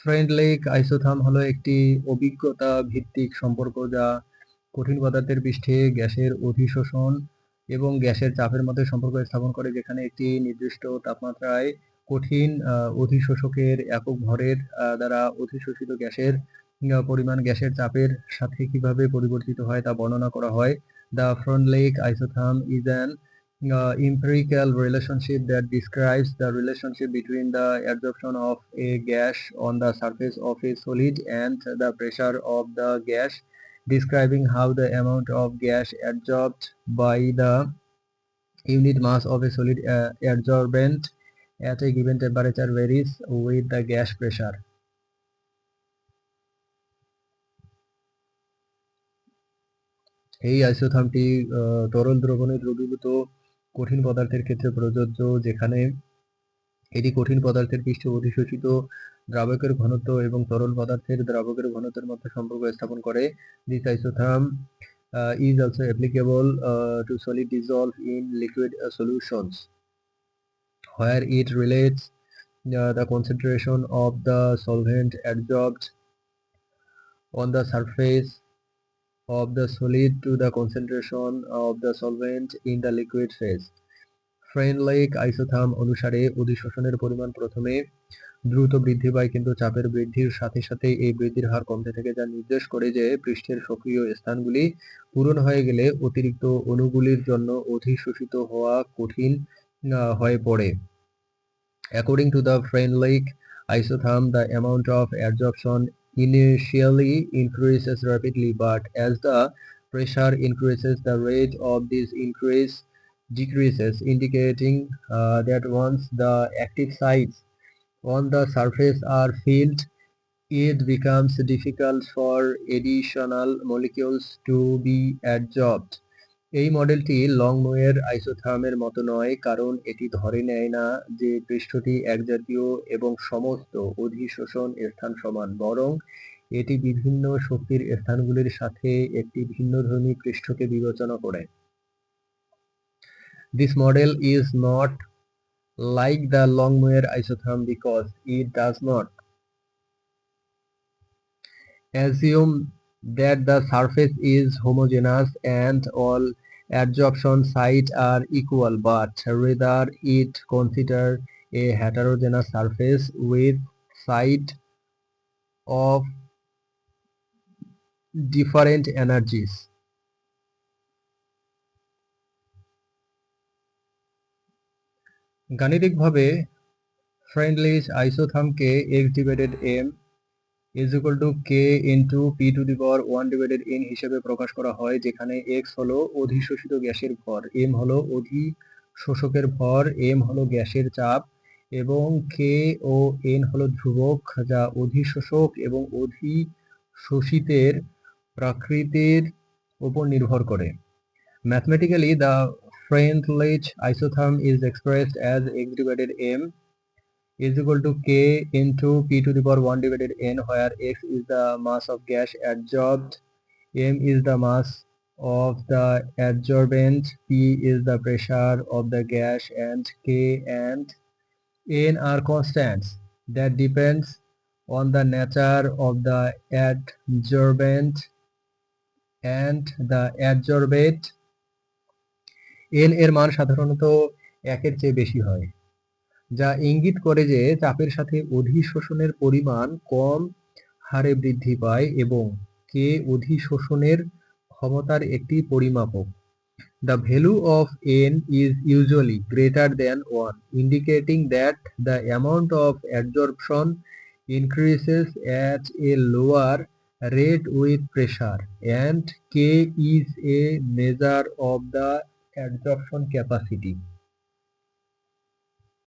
Friend-lake isotherm হলো একটি অভিজ্ঞতা ভিত্তিক সম্পর্ক যা কঠিন পদার্থের পৃষ্ঠে গ্যাসের অধিশোষণ এবং গ্যাসের চাপের মধ্যে সম্পর্ক স্থাপন করে, যেখানে একটি নির্দিষ্ট তাপমাত্রায় কঠিন অধিশোষকের একক ভরের দ্বারা অধিশোষিত গ্যাসের পরিমাণ গ্যাসের চাপের সাথে কিভাবে পরিবর্তিত হয় তা বর্ণনা করা হয়। The Freundlich isotherm is an empirical relationship that describes the relationship between the absorption of a gas on the surface of a solid and the pressure of the gas, describing how the amount of gas absorbed by the unit mass of a solid adsorbent at a given temperature varies with the gas pressure. এই আইসোথার্মটি তরল দ্রবণে দ্রবীভূত কঠিন পদার্থের ক্ষেত্রে প্রযোজ্য, যেখানে এটি কঠিন পদার্থের পৃষ্ঠে অধিশোষিত দ্রাবকের ঘনত্ব এবং তরল পদার্থের দ্রাবকের ঘনত্বের মধ্যে সম্পর্ক স্থাপন করে। This isotherm is also applicable to solid dissolved in liquid solutions, where it relates the concentration of the solvent adsorbed on the surface of the solid to the concentration of the solvent in the liquid phase. Friend-lake isotherm অনুসারে অধিশোষণের পরিমাণ প্রথমে দ্রুত বৃদ্ধি পায়, কিন্তু চাপের বৃদ্ধির সাথে সাথে এই বৃদ্ধির হার কমতে থাকে, যা নির্দেশ করে যে পৃষ্ঠের সক্রিয় স্থানগুলি পূরণ হয়ে গেলে অতিরিক্ত অণুগুলির জন্য অধিশোষিত হওয়া কঠিন হয়ে পড়ে। According to the Freundlich isotherm, the amount of adsorption initially increases rapidly, but as the pressure increases, the rate of this increase decreases, indicating that once the active sites on the surface are filled, it becomes difficult for additional molecules to be adsorbed. এই মডেলটি লংমুয়ের আইসোথার্মের মতো নয়, কারণ এটি ধরে নেয় না যে পৃষ্ঠটি একজাতীয় এবং সমস্ত অধিশোষণ স্থান সমান, বরং এটি বিভিন্ন শক্তির স্থানগুলির সাথে একটি ভিন্নধর্মী পৃষ্ঠকে বিবেচনা করে। This model is not like the Longmuir isotherm because it does not assume that the surface is homogeneous and all adsorption sites are equal, but rather it considers a heterogeneous surface with sites of different energies. গাণিতিকভাবে ফ্রেন্ডলিচ আইসোথার্মকে x/m is equal to k into p to the power 1 divided n হিসেবে প্রকাশ করা হয়, যেখানে x হলো অধিশোষিত গ্যাসের ভর, m হলো অধিশোষকের ভর, m হলো গ্যাসের চাপ এবং k ও n হলো ধ্রুবক যা অধিশোষক এবং অধিশোষিতের প্রকৃতির উপর নির্ভর করে। Mathematically, the Freundlich isotherm is expressed as x divided m is equal to k into p to the power 1 divided n, where x is the mass of gas adsorbed, m is the mass of the adsorbent, p is the pressure of the gas, and k and n are constants that depends on the nature of the adsorbent and the adsorbate. n এর মান সাধারণত 1 এর চেয়ে বেশি হয়, যা ইঙ্গিত করে যে চাপের সাথে অধিশোষণের পরিমাণ কম হারে বৃদ্ধি পায় এবং কে অধিশোষণের ক্ষমতার একটি পরিমাপক। The value of n is usually greater than 1, indicating that the amount of adsorption increases at a lower rate with pressure, and k is a measure of the adsorption capacity.